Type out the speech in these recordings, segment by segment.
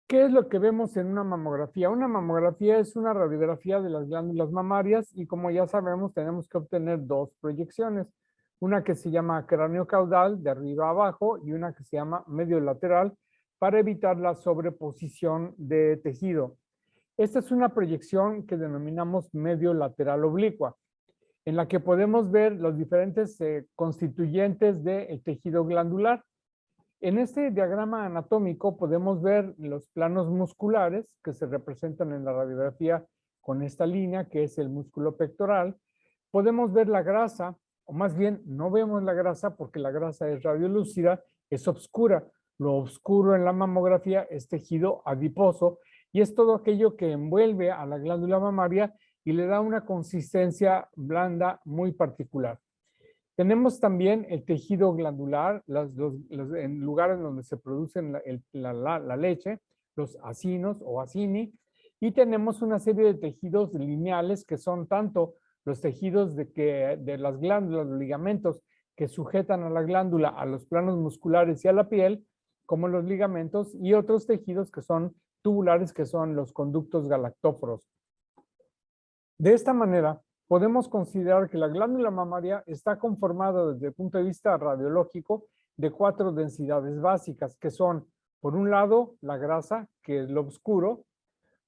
¿Qué es lo que vemos en una mamografía? Una mamografía es una radiografía de las glándulas mamarias y como ya sabemos tenemos que obtener dos proyecciones. Una que se llama cráneo-caudal de arriba a abajo y una que se llama medio lateral para evitar la sobreposición de tejido. Esta es una proyección que denominamos medio lateral oblicua, en la que podemos ver los diferentes constituyentes del tejido glandular. En este diagrama anatómico podemos ver los planos musculares que se representan en la radiografía con esta línea que es el músculo pectoral. Podemos ver la grasa, o más bien no vemos la grasa porque la grasa es radiolúcida, es oscura. Lo oscuro en la mamografía es tejido adiposo y es todo aquello que envuelve a la glándula mamaria y le da una consistencia blanda muy particular. Tenemos también el tejido glandular, en lugares donde se produce la leche, los acinos o acini, y tenemos una serie de tejidos lineales que son tanto los tejidos de las glándulas, los ligamentos que sujetan a la glándula, a los planos musculares y a la piel, como los ligamentos, y otros tejidos que son tubulares, que son los conductos galactóforos. De esta manera, podemos considerar que la glándula mamaria está conformada desde el punto de vista radiológico de 4 densidades básicas, que son, por un lado, la grasa, que es lo oscuro,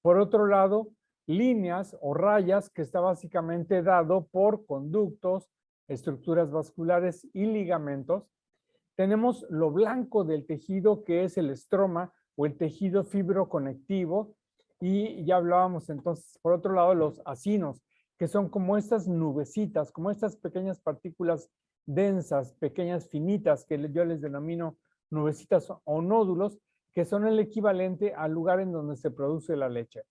por otro lado, líneas o rayas, que está básicamente dado por conductos, estructuras vasculares y ligamentos. Tenemos lo blanco del tejido, que es el estroma o el tejido fibroconectivo, y ya hablábamos entonces, por otro lado, los acinos, que son como estas nubecitas, como estas pequeñas partículas densas, pequeñas finitas, que yo les denomino nubecitas o nódulos, que son el equivalente al lugar en donde se produce la leche.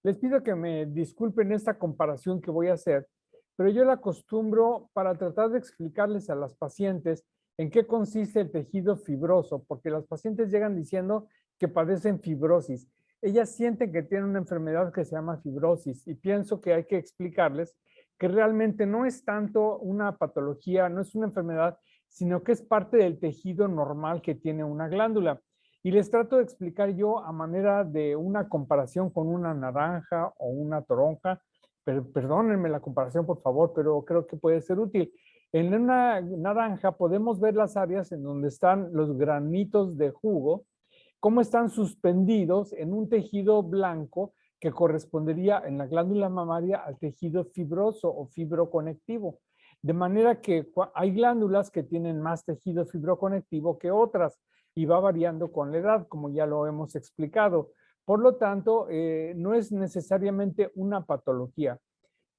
Les pido que me disculpen esta comparación que voy a hacer, pero yo la acostumbro para tratar de explicarles a las pacientes en qué consiste el tejido fibroso, porque las pacientes llegan diciendo que padecen fibrosis. Ellas sienten que tienen una enfermedad que se llama fibrosis y pienso que hay que explicarles que realmente no es tanto una patología, no es una enfermedad, sino que es parte del tejido normal que tiene una glándula. Y les trato de explicar yo a manera de una comparación con una naranja o una toronja. Perdónenme la comparación, por favor, pero creo que puede ser útil. En una naranja podemos ver las áreas en donde están los granitos de jugo, cómo están suspendidos en un tejido blanco que correspondería en la glándula mamaria al tejido fibroso o fibroconectivo. De manera que hay glándulas que tienen más tejido fibroconectivo que otras y va variando con la edad, como ya lo hemos explicado. Por lo tanto, no es necesariamente una patología.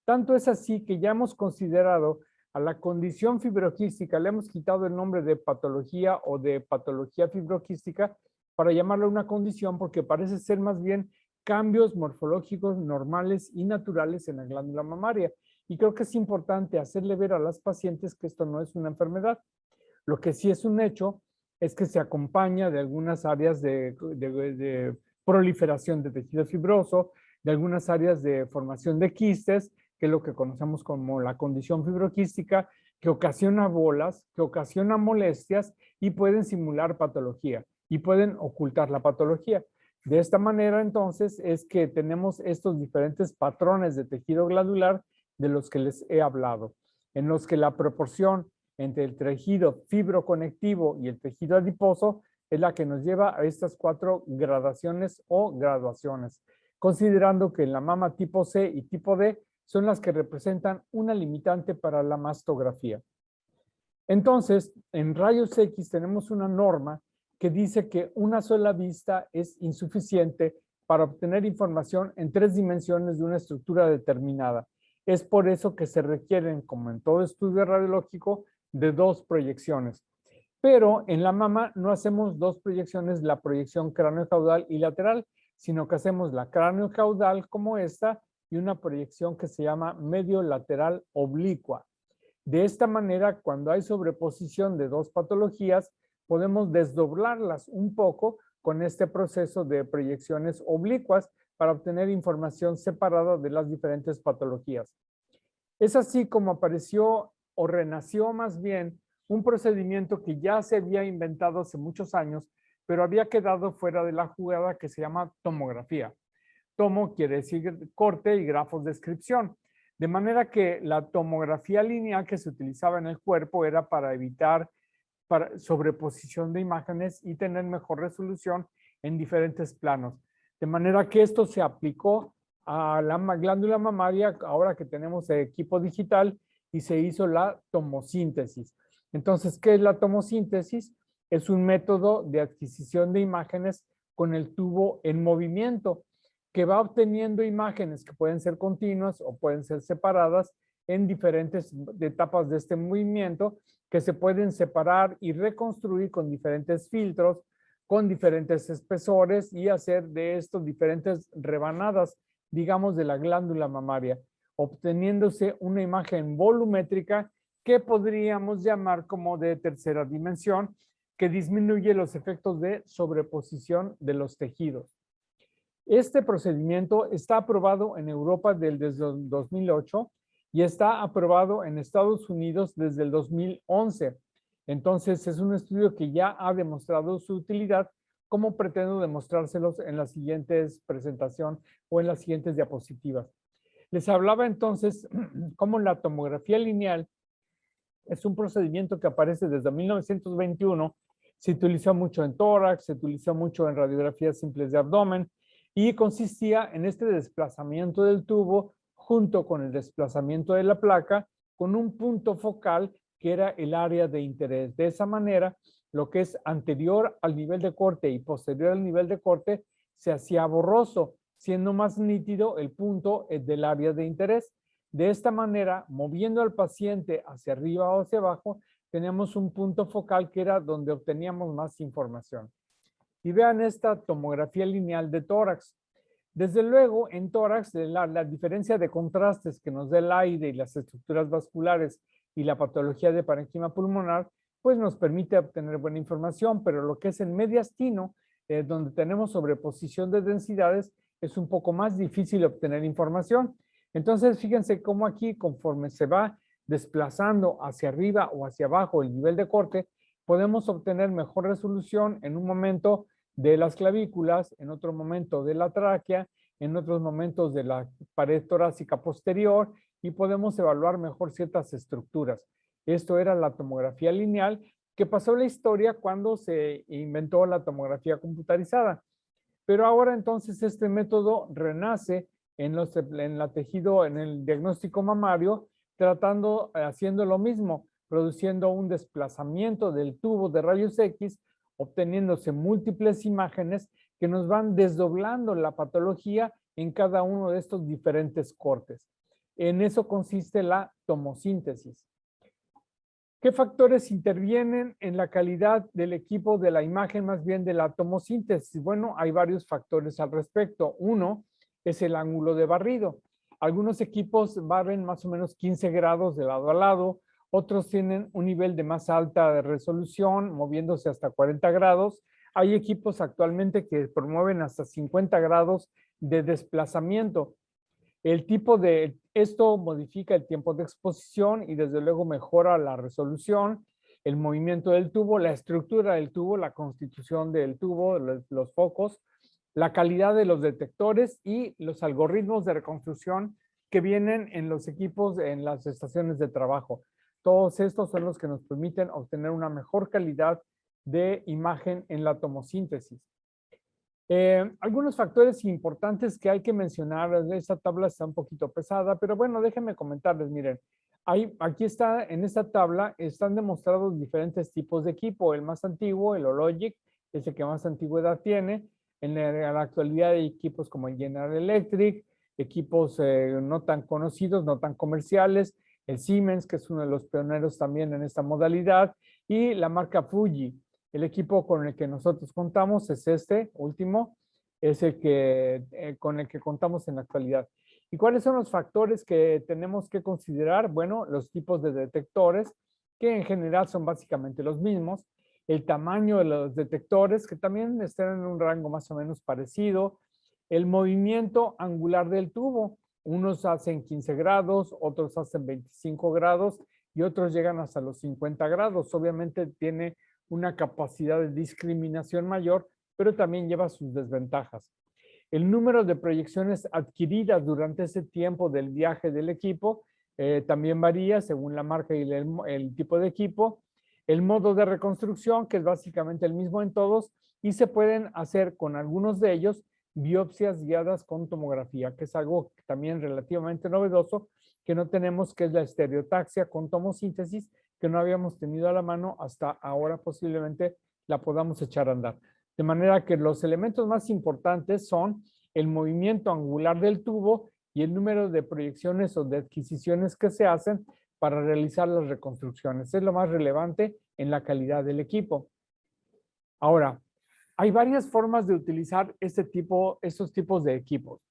Tanto es así que ya hemos considerado a la condición fibroquística, le hemos quitado el nombre de patología o de patología fibroquística para llamarla una condición porque parece ser más bien cambios morfológicos normales y naturales en la glándula mamaria. Y creo que es importante hacerle ver a las pacientes que esto no es una enfermedad. Lo que sí es un hecho es que se acompaña de algunas áreas de proliferación de tejido fibroso, de algunas áreas de formación de quistes, que es lo que conocemos como la condición fibroquística, que ocasiona bolas, que ocasiona molestias y pueden simular patología y pueden ocultar la patología. De esta manera, entonces, es que tenemos estos diferentes patrones de tejido glandular de los que les he hablado, en los que la proporción entre el tejido fibroconectivo y el tejido adiposo es la que nos lleva a estas 4 gradaciones o graduaciones, considerando que en la mama tipo C y tipo D son las que representan una limitante para la mastografía. Entonces, en rayos X tenemos una norma que dice que una sola vista es insuficiente para obtener información en 3 dimensiones de una estructura determinada. Es por eso que se requieren, como en todo estudio radiológico, de 2 proyecciones. Pero en la mama no hacemos 2 proyecciones, la proyección cráneo-caudal y lateral, sino que hacemos la cráneo-caudal como esta y una proyección que se llama medio lateral oblicua. De esta manera, cuando hay sobreposición de 2 patologías, podemos desdoblarlas un poco con este proceso de proyecciones oblicuas para obtener información separada de las diferentes patologías. Es así como apareció o renació más bien un procedimiento que ya se había inventado hace muchos años, pero había quedado fuera de la jugada que se llama tomografía. Tomo quiere decir corte y grafos descripción. De manera que la tomografía lineal que se utilizaba en el cuerpo era para evitar sobreposición de imágenes y tener mejor resolución en diferentes planos. De manera que esto se aplicó a la glándula mamaria ahora que tenemos el equipo digital y se hizo la tomosíntesis. Entonces, ¿qué es la tomosíntesis? Es un método de adquisición de imágenes con el tubo en movimiento que va obteniendo imágenes que pueden ser continuas o pueden ser separadas en diferentes etapas de este movimiento que se pueden separar y reconstruir con diferentes filtros, con diferentes espesores y hacer de estos diferentes rebanadas, digamos, de la glándula mamaria, obteniéndose una imagen volumétrica que podríamos llamar como de tercera dimensión, que disminuye los efectos de sobreposición de los tejidos. Este procedimiento está aprobado en Europa desde el 2008 y está aprobado en Estados Unidos desde el 2011. Entonces, es un estudio que ya ha demostrado su utilidad, como pretendo demostrárselos en la siguiente presentación o en las siguientes diapositivas. Les hablaba entonces cómo la tomografía lineal es un procedimiento que aparece desde 1921. Se utilizó mucho en tórax, se utilizó mucho en radiografías simples de abdomen y consistía en este desplazamiento del tubo junto con el desplazamiento de la placa con un punto focal que era el área de interés. De esa manera, lo que es anterior al nivel de corte y posterior al nivel de corte se hacía borroso, siendo más nítido el punto del área de interés. De esta manera, moviendo al paciente hacia arriba o hacia abajo, teníamos un punto focal que era donde obteníamos más información. Y vean esta tomografía lineal de tórax. Desde luego, en tórax, la diferencia de contrastes que nos da el aire y las estructuras vasculares y la patología de parénquima pulmonar, pues nos permite obtener buena información, pero lo que es el mediastino, donde tenemos sobreposición de densidades, es un poco más difícil obtener información. Entonces, fíjense cómo aquí, conforme se va desplazando hacia arriba o hacia abajo el nivel de corte, podemos obtener mejor resolución en un momento de las clavículas, en otro momento de la tráquea, en otros momentos de la pared torácica posterior y podemos evaluar mejor ciertas estructuras. Esto era la tomografía lineal que pasó a la historia cuando se inventó la tomografía computarizada. Pero ahora entonces este método renace en el diagnóstico mamario, haciendo lo mismo, produciendo un desplazamiento del tubo de rayos X, obteniéndose múltiples imágenes que nos van desdoblando la patología en cada uno de estos diferentes cortes. En eso consiste la tomosíntesis. ¿Qué factores intervienen en la calidad del equipo de la imagen, más bien de la tomosíntesis? Bueno, hay varios factores al respecto. Uno es el ángulo de barrido. Algunos equipos barren más o menos 15 grados de lado a lado, otros tienen un nivel de más alta resolución, moviéndose hasta 40 grados. Hay equipos actualmente que promueven hasta 50 grados de desplazamiento. Esto modifica el tiempo de exposición y desde luego mejora la resolución, el movimiento del tubo, la estructura del tubo, la constitución del tubo, los focos, la calidad de los detectores y los algoritmos de reconstrucción que vienen en los equipos en las estaciones de trabajo. Todos estos son los que nos permiten obtener una mejor calidad de imagen en la tomosíntesis. Algunos factores importantes que hay que mencionar, esta tabla está un poquito pesada, pero bueno, déjenme comentarles, miren, aquí está, en esta tabla están demostrados diferentes tipos de equipo, el más antiguo, el Hologic, es el que más antigüedad tiene, en la actualidad hay equipos como el General Electric, equipos no tan conocidos, no tan comerciales, el Siemens, que es uno de los pioneros también en esta modalidad, y la marca Fuji. El equipo con el que nosotros contamos es este último, es el que, con el que contamos en la actualidad. ¿Y cuáles son los factores que tenemos que considerar? Bueno, los tipos de detectores, que en general son básicamente los mismos, el tamaño de los detectores, que también están en un rango más o menos parecido, el movimiento angular del tubo, unos hacen 15 grados, otros hacen 25 grados y otros llegan hasta los 50 grados. Obviamente tiene una capacidad de discriminación mayor, pero también lleva sus desventajas. El número de proyecciones adquiridas durante ese tiempo del viaje del equipo también varía según la marca y el tipo de equipo. El modo de reconstrucción, que es básicamente el mismo en todos, y se pueden hacer con algunos de ellos biopsias guiadas con tomografía, que es algo también relativamente novedoso que no tenemos, que es la estereotaxia con tomosíntesis, que no habíamos tenido a la mano hasta ahora, posiblemente la podamos echar a andar. De manera que los elementos más importantes son el movimiento angular del tubo y el número de proyecciones o de adquisiciones que se hacen para realizar las reconstrucciones. Es lo más relevante en la calidad del equipo. Ahora, hay varias formas de utilizar estos tipos de equipos.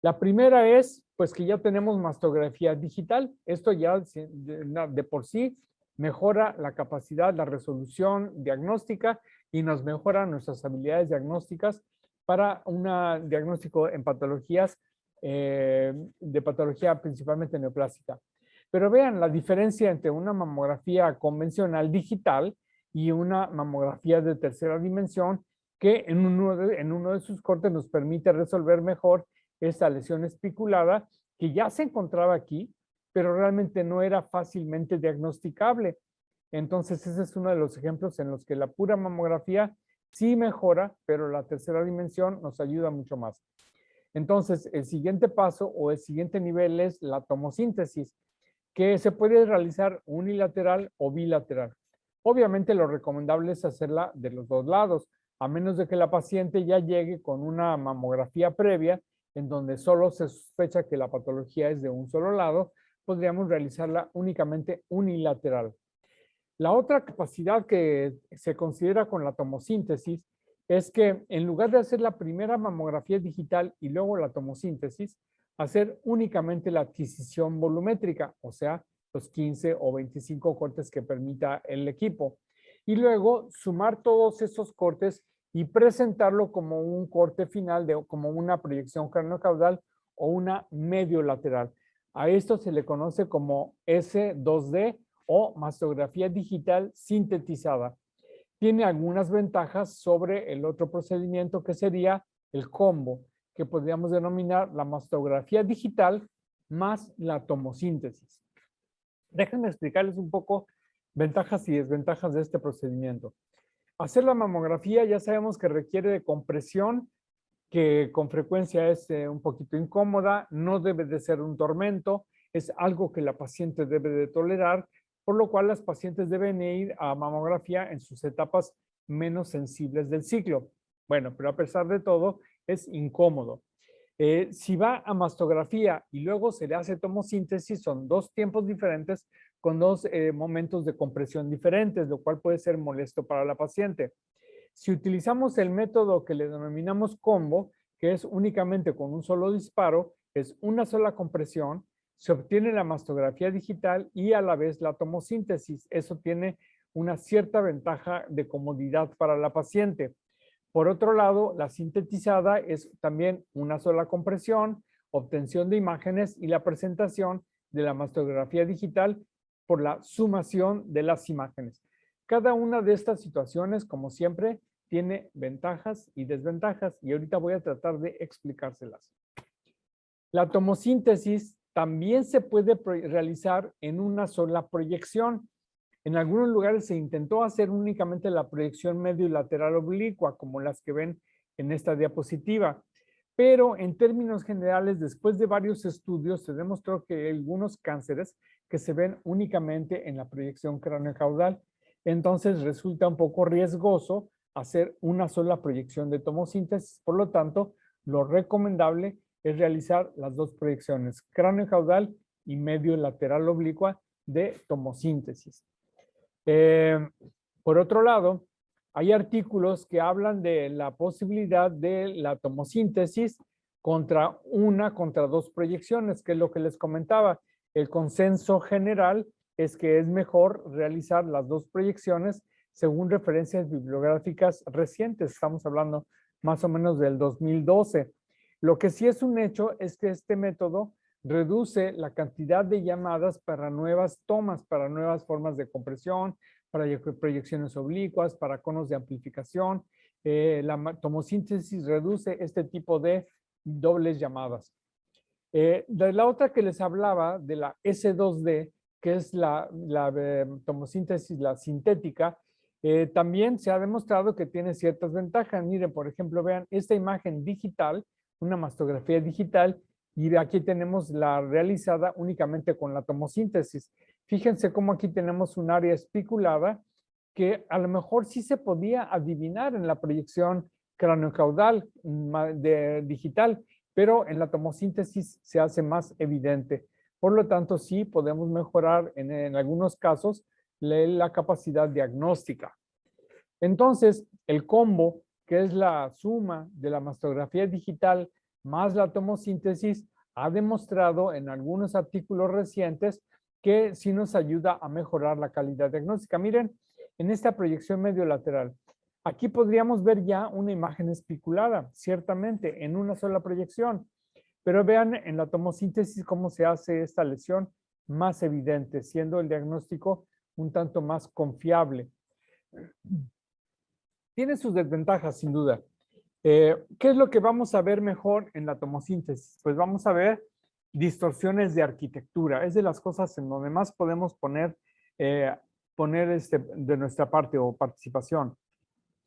La primera es, pues, que ya tenemos mastografía digital. Esto ya de por sí mejora la capacidad, la resolución diagnóstica y nos mejora nuestras habilidades diagnósticas para un diagnóstico en patologías, de patología principalmente neoplástica. Pero vean la diferencia entre una mamografía convencional digital y una mamografía de tercera dimensión que en uno de sus cortes nos permite resolver mejor esta lesión espiculada que ya se encontraba aquí, pero realmente no era fácilmente diagnosticable. Entonces, ese es uno de los ejemplos en los que la pura mamografía sí mejora, pero la tercera dimensión nos ayuda mucho más. Entonces, el siguiente paso o el siguiente nivel es la tomosíntesis, que se puede realizar unilateral o bilateral. Obviamente, lo recomendable es hacerla de los dos lados, a menos de que la paciente ya llegue con una mamografía previa en donde solo se sospecha que la patología es de un solo lado, podríamos realizarla únicamente unilateral. La otra capacidad que se considera con la tomosíntesis es que en lugar de hacer la primera mamografía digital y luego la tomosíntesis, hacer únicamente la adquisición volumétrica, o sea, los 15 o 25 cortes que permita el equipo. Y luego sumar todos esos cortes y presentarlo como un corte final, como una proyección craniocaudal o una medio lateral. A esto se le conoce como S2D o mastografía digital sintetizada. Tiene algunas ventajas sobre el otro procedimiento que sería el combo, que podríamos denominar la mastografía digital más la tomosíntesis. Déjenme explicarles un poco ventajas y desventajas de este procedimiento. Hacer la mamografía ya sabemos que requiere de compresión, que con frecuencia es un poquito incómoda, no debe de ser un tormento, es algo que la paciente debe de tolerar, por lo cual las pacientes deben ir a mamografía en sus etapas menos sensibles del ciclo. Bueno, pero a pesar de todo, es incómodo. Si va a mastografía y luego se le hace tomosíntesis, son dos tiempos diferentes con dos momentos de compresión diferentes, lo cual puede ser molesto para la paciente. Si utilizamos el método que le denominamos combo, que es únicamente con un solo disparo, es una sola compresión, se obtiene la mastografía digital y a la vez la tomosíntesis. Eso tiene una cierta ventaja de comodidad para la paciente. Por otro lado, la sintetizada es también una sola compresión, obtención de imágenes y la presentación de la mastografía digital por la sumación de las imágenes. Cada una de estas situaciones, como siempre, tiene ventajas y desventajas y ahorita voy a tratar de explicárselas. La tomosíntesis también se puede realizar en una sola proyección. En algunos lugares se intentó hacer únicamente la proyección medio y lateral oblicua, como las que ven en esta diapositiva. Pero en términos generales, después de varios estudios, se demostró que hay algunos cánceres que se ven únicamente en la proyección craneocaudal. Entonces resulta un poco riesgoso hacer una sola proyección de tomosíntesis. Por lo tanto, lo recomendable es realizar las dos proyecciones, craneocaudal y medio lateral oblicua de tomosíntesis. Por otro lado, hay artículos que hablan de la posibilidad de la tomosíntesis contra dos proyecciones, que es lo que les comentaba. El consenso general es que es mejor realizar las dos proyecciones según referencias bibliográficas recientes. Estamos hablando más o menos del 2012. Lo que sí es un hecho es que este método reduce la cantidad de llamadas para nuevas tomas, para nuevas formas de compresión, para proyecciones oblicuas, para conos de amplificación. La tomosíntesis reduce este tipo de dobles llamadas. De la otra que les hablaba, de la S2D, que es la tomosíntesis, la sintética, también se ha demostrado que tiene ciertas ventajas. Miren, por ejemplo, vean esta imagen digital, una mastografía digital, y aquí tenemos la realizada únicamente con la tomosíntesis. Fíjense cómo aquí tenemos un área especulada que a lo mejor sí se podía adivinar en la proyección craneocaudal digital, pero en la tomosíntesis se hace más evidente. Por lo tanto, sí podemos mejorar en algunos casos la capacidad diagnóstica. Entonces, el combo, que es la suma de la mastografía digital más la tomosíntesis, ha demostrado en algunos artículos recientes que sí nos ayuda a mejorar la calidad diagnóstica. Miren, en esta proyección medio lateral, aquí podríamos ver ya una imagen especulada, ciertamente, en una sola proyección. Pero vean en la tomosíntesis cómo se hace esta lesión más evidente, siendo el diagnóstico un tanto más confiable. Tiene sus desventajas, sin duda. ¿Qué es lo que vamos a ver mejor en la tomosíntesis? Pues vamos a ver distorsiones de arquitectura. Es de las cosas en donde más podemos poner de nuestra parte o participación.